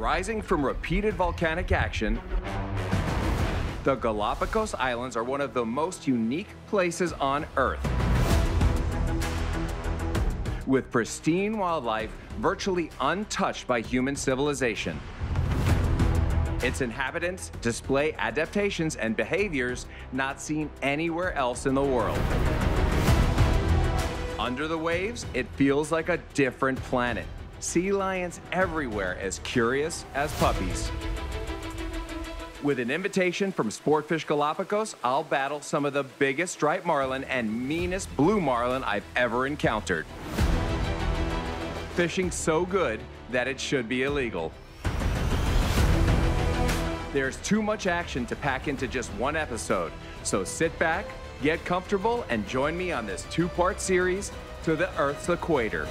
Rising from repeated volcanic action, the Galapagos Islands are one of the most unique places on Earth. With pristine wildlife virtually untouched by human civilization. Its inhabitants display adaptations and behaviors not seen anywhere else in the world. Under the waves, it feels like a different planet. Sea lions everywhere, as curious as puppies. With an invitation from SportFishGalapagos, I'll battle some of the biggest striped marlin and meanest blue marlin I've ever encountered. Fishing so good that it should be illegal. There's too much action to pack into just one episode, so sit back, get comfortable, and join me on this two-part series to the Earth's equator.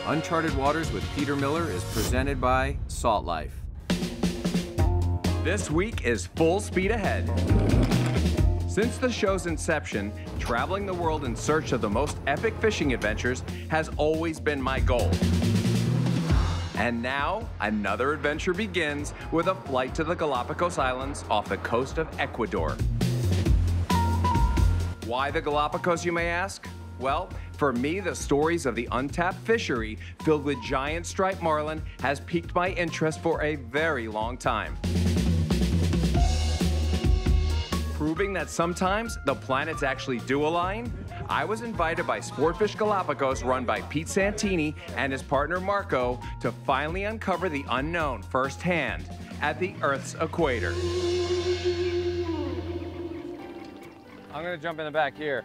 Uncharted Waters with Peter Miller is presented by Salt Life. This week is full speed ahead. Since the show's inception, traveling the world in search of the most epic fishing adventures has always been my goal. And now, another adventure begins with a flight to the Galapagos Islands off the coast of Ecuador. Why the Galapagos, you may ask? Well, for me, the stories of the untapped fishery filled with giant striped marlin has piqued my interest for a very long time. Proving that sometimes the planets actually do align, I was invited by SportFishGalapagos, run by Pete Santini and his partner Marco, to finally uncover the unknown firsthand at the Earth's equator. I'm gonna jump in the back here.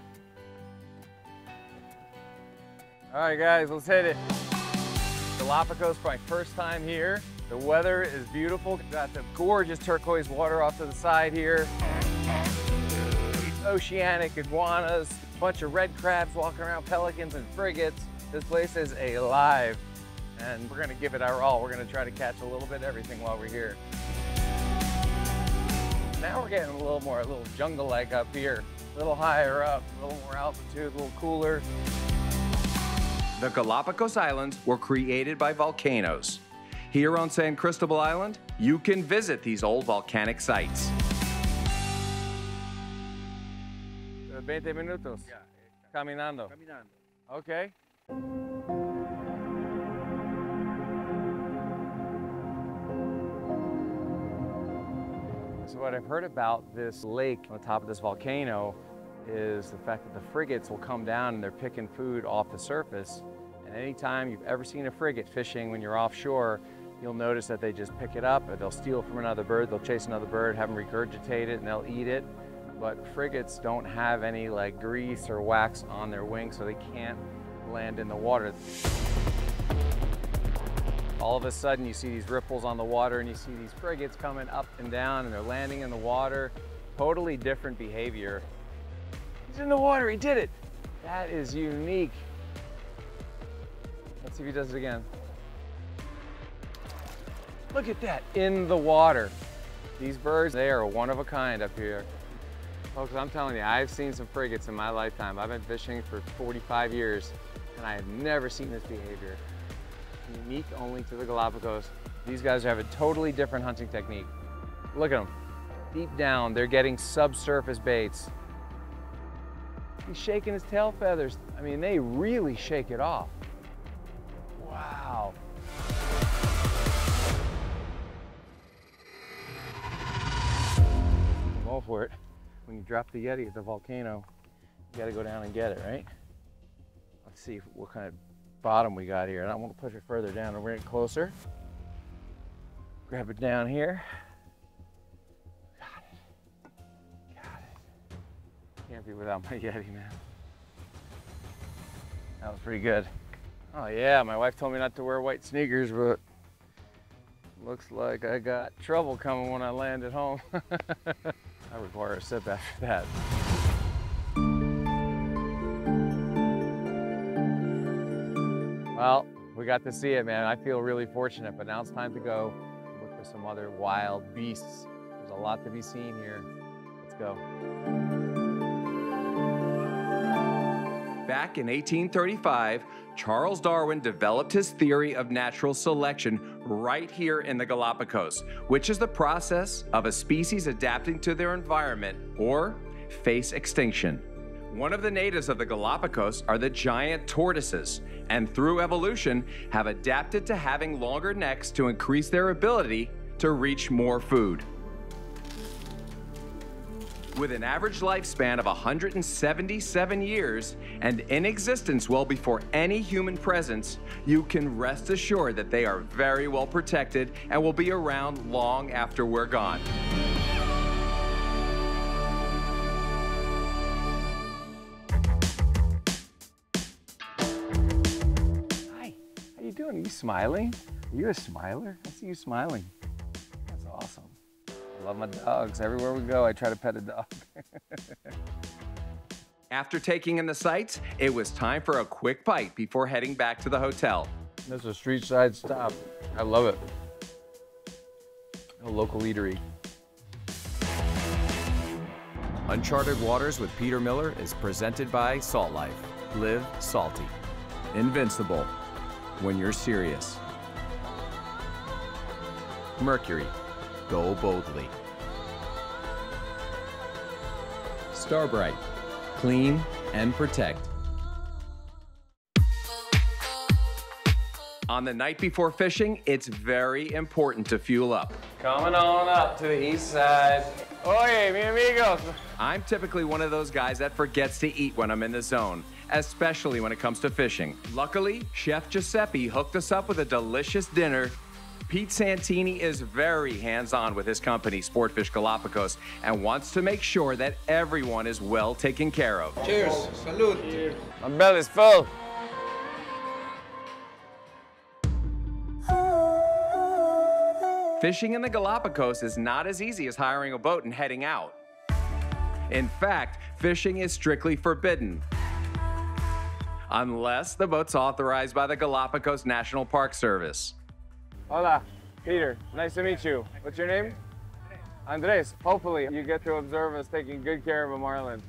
All right, guys, let's hit it. Galapagos for my first time here. The weather is beautiful. Got the gorgeous turquoise water off to the side here. Oceanic iguanas, a bunch of red crabs walking around, pelicans and frigates. This place is alive, and we're gonna give it our all. We're gonna try to catch a little bit of everything while we're here. Now we're getting a little jungle-like up here. A little higher up, a little more altitude, a little cooler. The Galapagos Islands were created by volcanoes. Here on San Cristobal Island, you can visit these old volcanic sites. 20 minutos. Yeah, Caminando. caminando. Okay. So what I've heard about this lake on the top of this volcano is the fact that the frigates will come down and they're picking food off the surface. And anytime you've ever seen a frigate fishing when you're offshore, you'll notice that they just pick it up, or they'll steal from another bird, they'll chase another bird, have them regurgitate it, and they'll eat it. But frigates don't have any like grease or wax on their wings, so they can't land in the water. All of a sudden you see these ripples on the water and you see these frigates coming up and down and they're landing in the water. Totally different behavior. He's in the water, he did it. That is unique. Let's see if he does it again. Look at that, in the water. These birds, they are one of a kind up here. Folks, I'm telling you, I've seen some frigates in my lifetime. I've been fishing for 45 years and I have never seen this behavior. Unique only to the Galapagos. These guys have a totally different hunting technique. Look at them. Deep down, they're getting subsurface baits. He's shaking his tail feathers. I mean, they really shake it off. Wow. I'm all for it. When you drop the Yeti at the volcano, you gotta go down and get it, right? Let's see what kind of bottom we got here. And I want to push it further down and bring it closer. Grab it down here. Got it. Got it. Can't be without my Yeti, man. That was pretty good. Oh yeah, my wife told me not to wear white sneakers, but Looks like I got trouble coming when I land at home. I require a sip after that. Well, we got to see it, man. I feel really fortunate, but now it's time to go look for some other wild beasts. There's a lot to be seen here. Let's go. Back in 1835, Charles Darwin developed his theory of natural selection right here in the Galapagos, which is the process of a species adapting to their environment or face extinction. One of the natives of the Galapagos are the giant tortoises, and through evolution have adapted to having longer necks to increase their ability to reach more food. With an average lifespan of 177 years and in existence well before any human presence, you can rest assured that they are very well protected and will be around long after we're gone. Hi, how you doing? Are you smiling? Are you a smiler? I see you smiling. That's awesome. I love my dogs. Everywhere we go, I try to pet a dog. After taking in the sights, it was time for a quick bite before heading back to the hotel. This is a street side stop. I love it. A local eatery. Uncharted Waters with Peter Miller is presented by Salt Life. Live salty. Invincible when you're serious. Mercury. Go boldly. Starbright. Clean and protect. On the night before fishing, it's very important to fuel up. Coming on up to the east side. Oye, mi amigos. I'm typically one of those guys that forgets to eat when I'm in the zone, especially when it comes to fishing. Luckily, Chef Giuseppe hooked us up with a delicious dinner. Pete Santini is very hands-on with his company, SportFishGalapagos, and wants to make sure that everyone is well taken care of. Cheers. Salud. Cheers. My belly's full. Fishing in the Galapagos is not as easy as hiring a boat and heading out. In fact, fishing is strictly forbidden, unless the boat's authorized by the Galapagos National Park Service. Hola, Peter. Nice to meet you. What's your name? Andres. Hopefully you get to observe us taking good care of a marlin.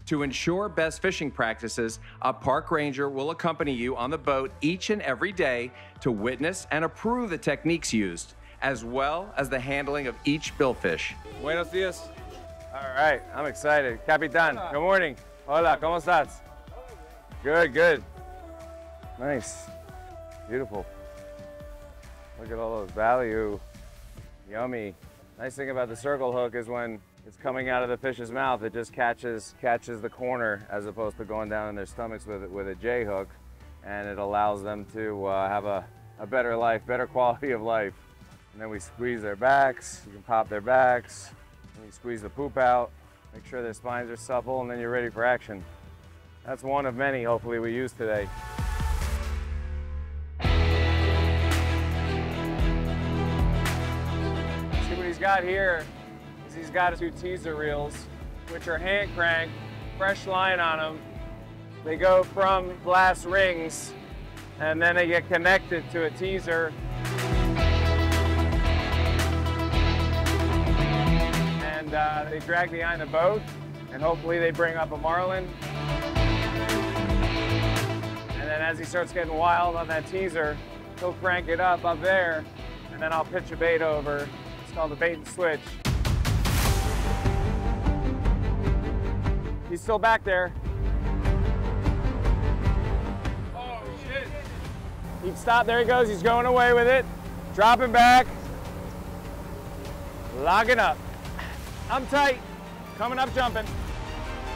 To ensure best fishing practices, a park ranger will accompany you on the boat each and every day to witness and approve the techniques used, as well as the handling of each billfish. Buenos dias. All right, I'm excited. Capitan, good morning. Hola, ¿cómo estás? Good, good. Nice. Beautiful. Look at all those value. Yummy. Nice thing about the circle hook is when it's coming out of the fish's mouth, it just catches the corner as opposed to going down in their stomachs with a J hook, and it allows them to have a better life, better quality of life. And then we squeeze their backs. You can pop their backs. And you squeeze the poop out. Make sure their spines are supple, and then you're ready for action. That's one of many, hopefully, we use today. See what he's got here is he's got 2 teaser reels, which are hand cranked, fresh line on them. They go from glass rings, and then they get connected to a teaser. They drag behind the boat, and hopefully they bring up a marlin. And then as he starts getting wild on that teaser, he'll crank it up there, and then I'll pitch a bait over. It's called a bait and switch. He's still back there. Oh, shit. He'd stop, there he goes, he's going away with it. Dropping back. Locking up. I'm tight. Coming up, jumping.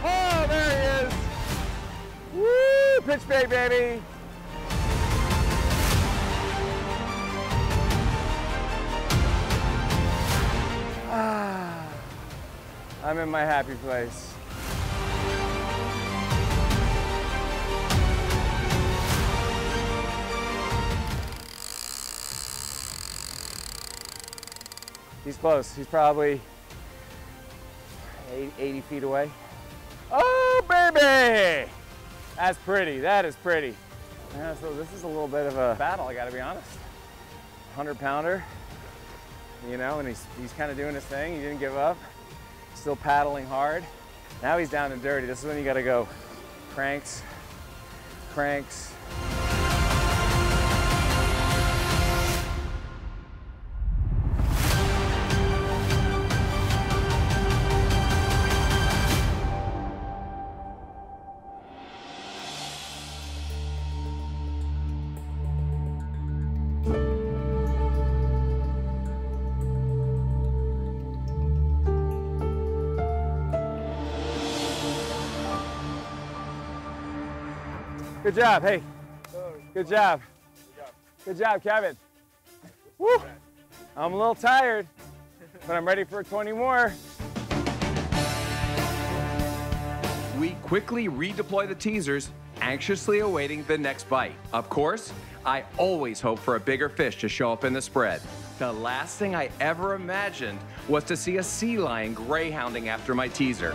Oh, there he is. Woo! Pitch bait, baby. Ah, I'm in my happy place. He's close. He's probably 80 feet away. Oh, baby! That's pretty. That is pretty. Yeah, so this is a little bit of a battle, I gotta be honest. 100-pounder, you know, and he's kind of doing his thing. He didn't give up. Still paddling hard. Now he's down and dirty. This is when you gotta go cranks, cranks. Good job, hey. Good job. Good job, Kevin. Woo. I'm a little tired, but I'm ready for 20 more. We quickly redeploy the teasers, anxiously awaiting the next bite. Of course, I always hope for a bigger fish to show up in the spread. The last thing I ever imagined was to see a sea lion greyhounding after my teaser.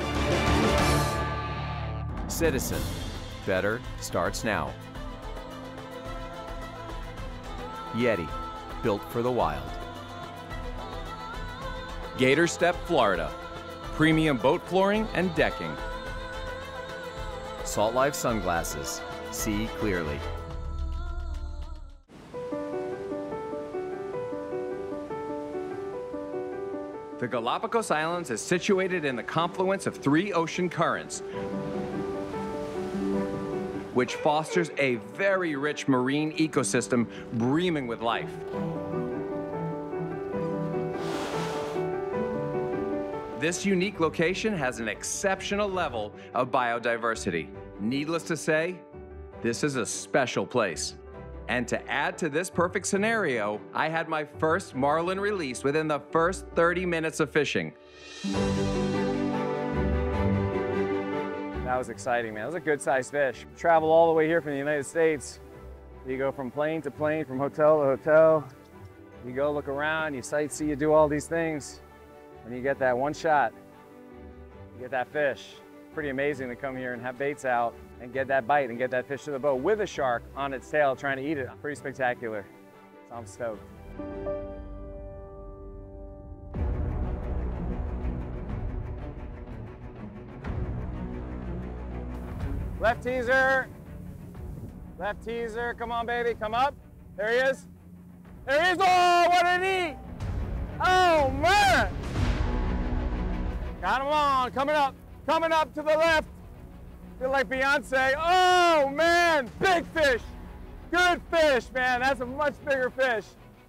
Citizen. Better starts now. Yeti, built for the wild. Gator Step, Florida. Premium boat flooring and decking. Salt Life sunglasses. See clearly. The Galapagos Islands is situated in the confluence of 3 ocean currents, which fosters a very rich marine ecosystem brimming with life. This unique location has an exceptional level of biodiversity. Needless to say, this is a special place. And to add to this perfect scenario, I had my first marlin release within the first 30 minutes of fishing. That was exciting, man. That was a good-sized fish. Travel all the way here from the United States. You go from plane to plane, from hotel to hotel. You go look around, you sightsee, you do all these things, and you get that one shot. You get that fish. Pretty amazing to come here and have baits out and get that bite and get that fish to the boat with a shark on its tail trying to eat it. Pretty spectacular. So I'm stoked. Left teaser. Left teaser. Come on, baby. Come up. There he is. There he is. Oh, what an eat. Oh, man. Got him on. Coming up. Coming up to the left. Feel like Beyonce. Oh, man. Big fish. Good fish, man. That's a much bigger fish.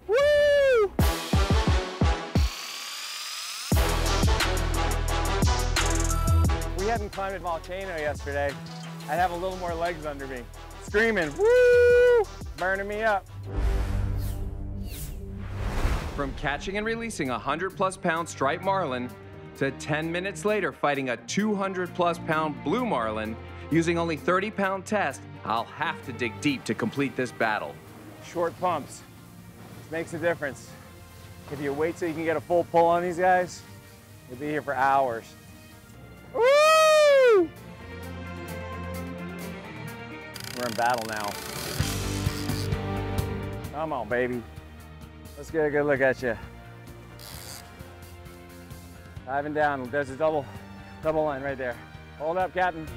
Woo! We hadn't climbed a volcano yesterday. I'd have a little more legs under me. Screaming, woo! Burning me up. From catching and releasing a 100+ pound striped marlin to 10 minutes later fighting a 200+ pound blue marlin, using only 30-pound test, I'll have to dig deep to complete this battle. Short pumps. This makes a difference. If you wait till you can get a full pull on these guys, you'll be here for hours. Woo! We're in battle now. Come on, baby. Let's get a good look at you. Diving down. There's a double line right there. Hold up, Captain.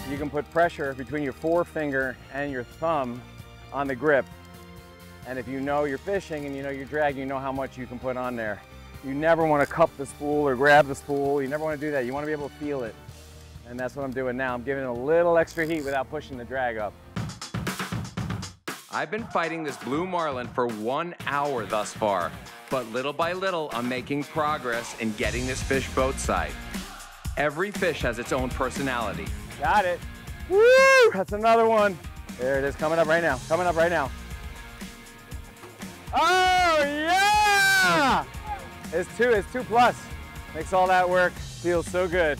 You can put pressure between your forefinger and your thumb on the grip. And if you know you're fishing and you know you're dragging, you know how much you can put on there. You never want to cup the spool or grab the spool. You never want to do that. You want to be able to feel it. And that's what I'm doing now. I'm giving it a little extra heat without pushing the drag up. I've been fighting this blue marlin for 1 hour thus far, but little by little, I'm making progress in getting this fish boat side. Every fish has its own personality. Got it. Woo! That's another one. There it is, coming up right now. Coming up right now. Oh, yeah! It's two plus. Makes all that work. Feels so good.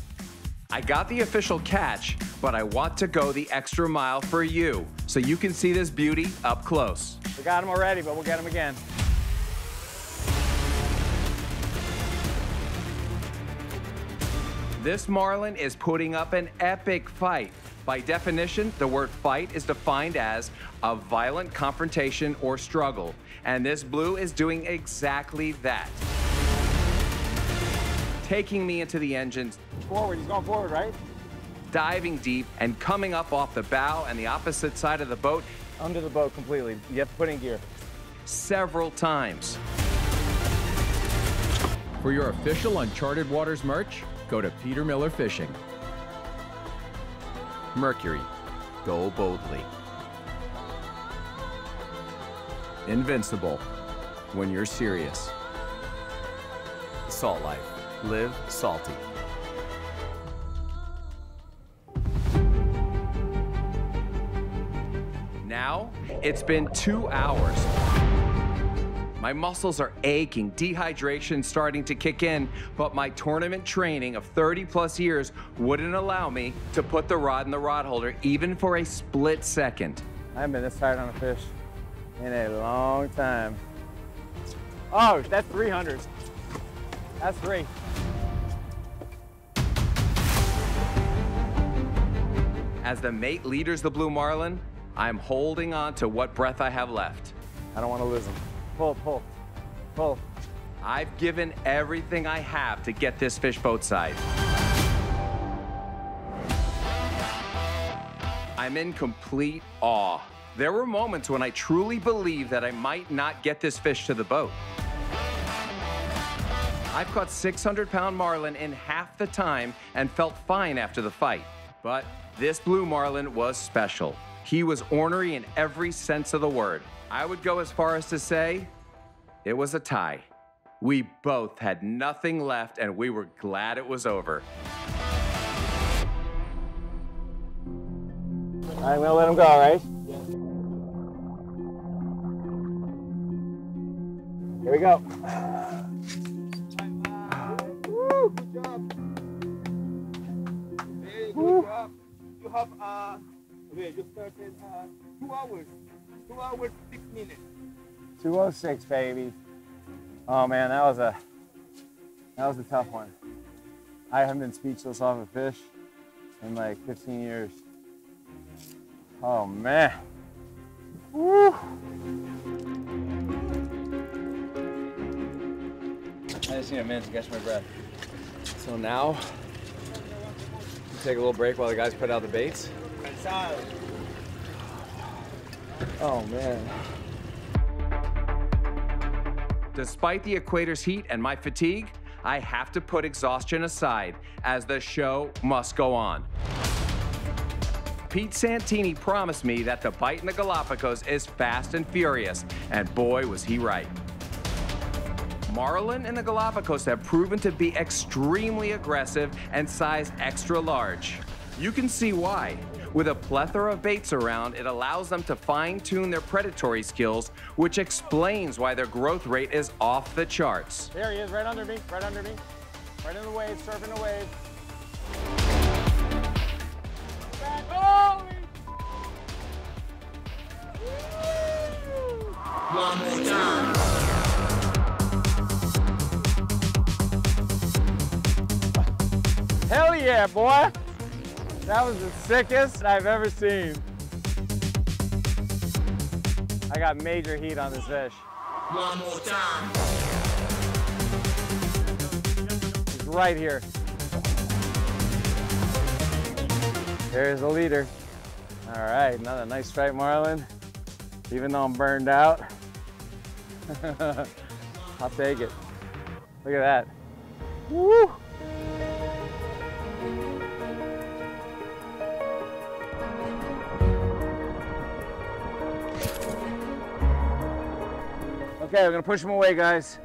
I got the official catch, but I want to go the extra mile for you. so you can see this beauty up close. We got him already, but we'll get him again. This marlin is putting up an epic fight. By definition, the word fight is defined as a violent confrontation or struggle, and this blue is doing exactly that. Taking me into the engines, Forward, he's going forward, right? diving deep, and coming up off the bow and the opposite side of the boat Under the boat completely. You have to put in gear. several times. For your official Uncharted Waters merch, go to Peter Miller Fishing. Mercury, go boldly. Invincible, when you're serious. Salt Life, live salty. Now, it's been 2 hours. My muscles are aching, dehydration starting to kick in, but my tournament training of 30+ years wouldn't allow me to put the rod in the rod holder even for a split second. I haven't been this tired on a fish in a long time. Oh, that's 300s. That's 3. As the mate leaders the blue marlin, I'm holding on to what breath I have left. I don't want to lose him. Pull, pull, pull. I've given everything I have to get this fish boat side. I'm in complete awe. There were moments when I truly believed that I might not get this fish to the boat. I've caught 600-pound marlin in half the time and felt fine after the fight. But this blue marlin was special. He was ornery in every sense of the word. I would go as far as to say it was a tie. We both had nothing left and we were glad it was over. All right, I'm gonna let him go, all right? Here we go. Woo, good job. Very good job. You have, okay, you started 2 hours. 2 hours, 6 minutes. 206, baby. Oh man, that was a tough one. I haven't been speechless off a fish in like 15 years. Oh man. Woo. I just need a minute to catch my breath. So now, take a little break while the guys put out the baits. Oh man. Despite the equator's heat and my fatigue, I have to put exhaustion aside as the show must go on. Pete Santini promised me that the bite in the Galapagos is fast and furious, and boy was he right. Marlin in the Galapagos have proven to be extremely aggressive and size extra large. You can see why. With a plethora of baits around, it allows them to fine-tune their predatory skills, which explains why their growth rate is off the charts. There he is, right under me, right under me. Right in the wave, surfing the wave. Oh! One more time. Hell yeah, boy! That was the sickest I've ever seen. I got major heat on this fish. One more time. He's right here. There's the leader. All right, another nice striped marlin. Even though I'm burned out, I'll take it. Look at that. Woo! Okay, we're gonna push him away, guys.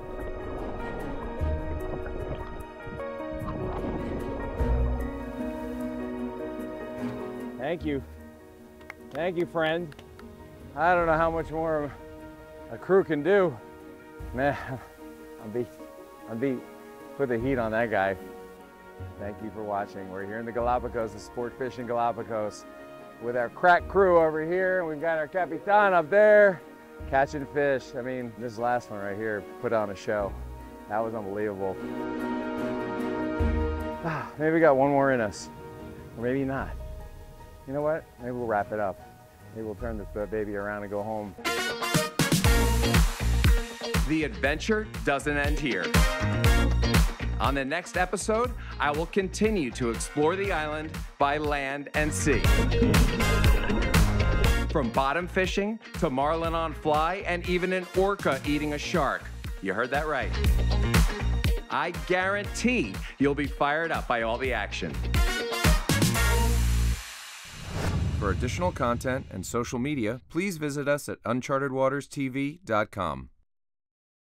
Thank you. Thank you, friend. I don't know how much more a crew can do. Man, I'll be put the heat on that guy. Thank you for watching. We're here in the Galapagos, the Sport Fishing Galapagos. with our crack crew over here, and we've got our Capitan up there catching fish. I mean, this last one right here put on a show. That was unbelievable. Maybe we got one more in us, or maybe not. You know what? Maybe we'll wrap it up. Maybe we'll turn this baby around and go home. The adventure doesn't end here. On the next episode, I will continue to explore the island by land and sea. From bottom fishing to marlin on fly and even an orca eating a shark. You heard that right. I guarantee you'll be fired up by all the action. For additional content and social media, please visit us at unchartedwaterstv.com.